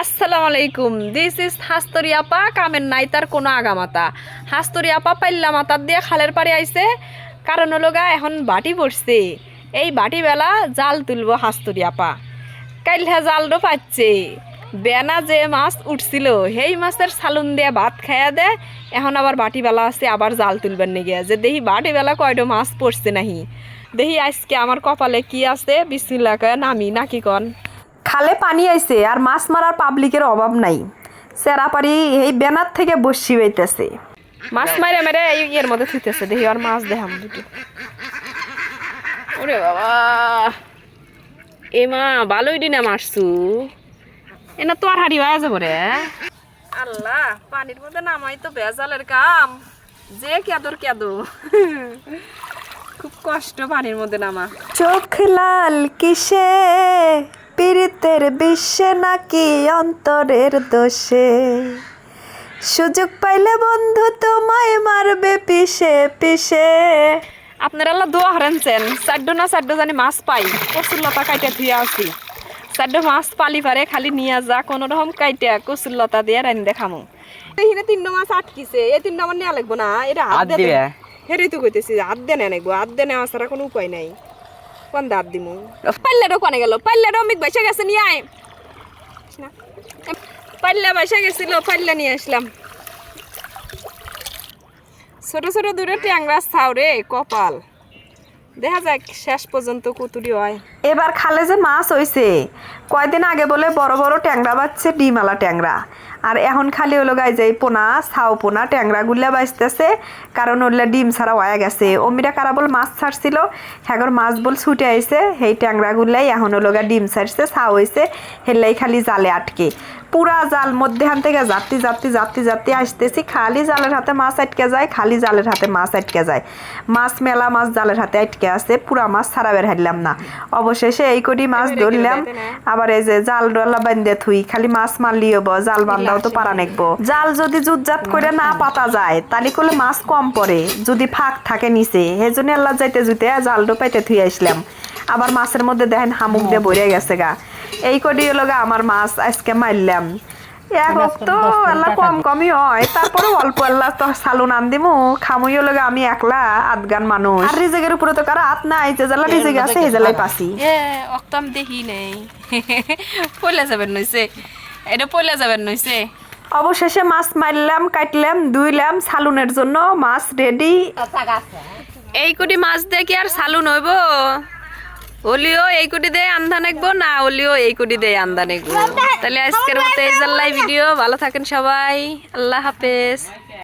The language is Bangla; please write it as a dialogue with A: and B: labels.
A: আসসালামু আলাইকুম। দিস ইজ হাস্তরি আপা, কামের নাই তার কোনো আগামাতা। হাস্তরি আপা পাল্লা মাতার দিয়ে খালের পাড়ে আইছে, কারণ হলো গা এখন বাটি পড়ছে। এই বাটি বেলা জাল তুলবো হাস্তরি আপা। কাইলহা জালও পাচ্ছে, বেনা যে মাছ উঠছিল সেই মাছের সালুন দিয়ে ভাত খাইয়া দে। এখন আবার বাটি বেলা আছে, আবার জাল তুলবেন নিগে যে দেখি বাটি বেলা কয়টো মাছ পড়ছে নাহি। দেখি আজকে আমার কপালে কি আছে, বিসমিল্লাহ কয়ে নামি নাকি কন। খালে পানি আইছে আর মাছ মারার পাবলিকের অভাব নাই। চেরাপাড়ি এই বেনার থেকে বসি হইতেছে, মাছ মারে মেরে এর মধ্যে থুইতেছে। দেখি আর মাছ দেখাম দুটো। ওরে বাবা, এ মা ভালোই দিনে মারছু, এনা তো আর হারি হয়ে যাবো রে। আল্লাহ, পানির মধ্যে নামাই তো বেজালের কাম, যে কেদর কেদো। খুব কষ্ট পানির মধ্যে নামা। চোখ লাল কিসে, পীড়িতের বিশ্বে নাকি অন্তরের দোষে, সুযোগ পাইলে বন্ধু তোমায় মারবে পিছে পিছে। আপনারা আল্লাহ দোয়া হারানছেন, চারডো না চারডো জানি মাছ পাই। কচুরলতা কাইটা ধুয়ে আসি, চারডো মাছ পালি পারে খালি নিয়ে যা কোনো রকম কাইটা কচুরলতা দিয়ে রান দেখামো। এইখানে 3 মাছ আটকিছে, এই 3 আমার নেওয়া লাগবো না, এটা হাত দেবে। হেরেই তো কইতেছি হাত দিয়ে নেবো, হাত দিয়ে নেওয়া ছাড়া কোনো উপায় নাই। কোন দাঁত দিমু? পাল্লারও কোনে গেল? পাল্লারও অমিক বাইসা গেছে, নিয়ে আয়। পাল্লা বাইসা গেছিল, পাল্লা নিয়ে আসলাম। ছোট ছোট দূরে ট্যাংরা ছাও রে, কপাল। দেখা যাক শেষ পর্যন্ত কুতুরি হয়। এবার খালে যে মাছ হইছে, কয়দিন আগে বলে বড় বড় ট্যাংরা বাজছে, ডিমালা ট্যাংরা। আর এখন খালি হলো গাই যে পোনা, ছাও পোনা ট্যাংরা গুলা বাজতেছে, কারণ ওগুলা ডিম ছাড়া হয়ে গেছে। অমিরা কারা বল মাছ ছাড়ছিল, হ্যাগর মাছ বল ছুটে আইছে, সেই ট্যাংরা গুলাই এখন হলো গা ডিম ছাড়ছে, ছাও হয়েছে, হেলাই খালি জালে আটকে। পুরা জাল মধ্যেখান থেকে যাত্রী যাত্রী যাত্রী যাত্রী আসতেছি, খালি জালের হাতে মাছ আটকে যায়, খালি জালের হাতে মাছ আটকে যায়। মাছ মেলা মাছ জালের হাতে আটকে আছে, পুরা মাছ ছাড়া বের হারলাম না। অবশেষে এই কটি মাছ ধরলাম। আবার এই যে জাল ডলা বান্ধে থুই, খালি মাছ মারলি হবো, জাল বান্ধাও তো পারা নেকবো। জাল যদি জুতজাত করে না পাতা যায়, তাহলে করলে মাছ কম পড়ে, যদি ফাঁক থাকে নিচে। সেই জন্য আল্লাহ যাইতে জুতে জালটো পাইতে থুই আসলাম। আবার মাছের মধ্যে দেখেন হামুক দিয়ে ভরে গেছে গা। এই কটি হলো গা আমার মাছ আজকে মারলাম। এক তো আল্লাহ কম কমই হয়, তারপরে অল্প আল্লাহ তো সালুন আন দিমু, খামুই হলো গা আমি একলা আধগান মানুষ। আর রিজেকের উপরে তো কারো হাত নাই, যে জ্বালা রিজেক আছে সেই জ্বালাই পাসি। অক্তম দেখি নেই, পয়লা যাবেন নইছে, এটা পয়লা যাবেন নইছে। অবশেষে মাছ মারলাম, কাটলাম, ধুইলাম, সালুনের জন্য মাছ রেডি। এই কোটি মাছ দিয়ে কি আর সালুন হইব? ওলিও এই কোটি দিয়ে আন্দা নেকবো না, ওলিও এই কোটি দিয়ে আন্দা নেকবো। তাহলে আজকের মতো এই জাল্লাই ভিডিও। ভালো থাকেন সবাই, আল্লাহ হাফেজ।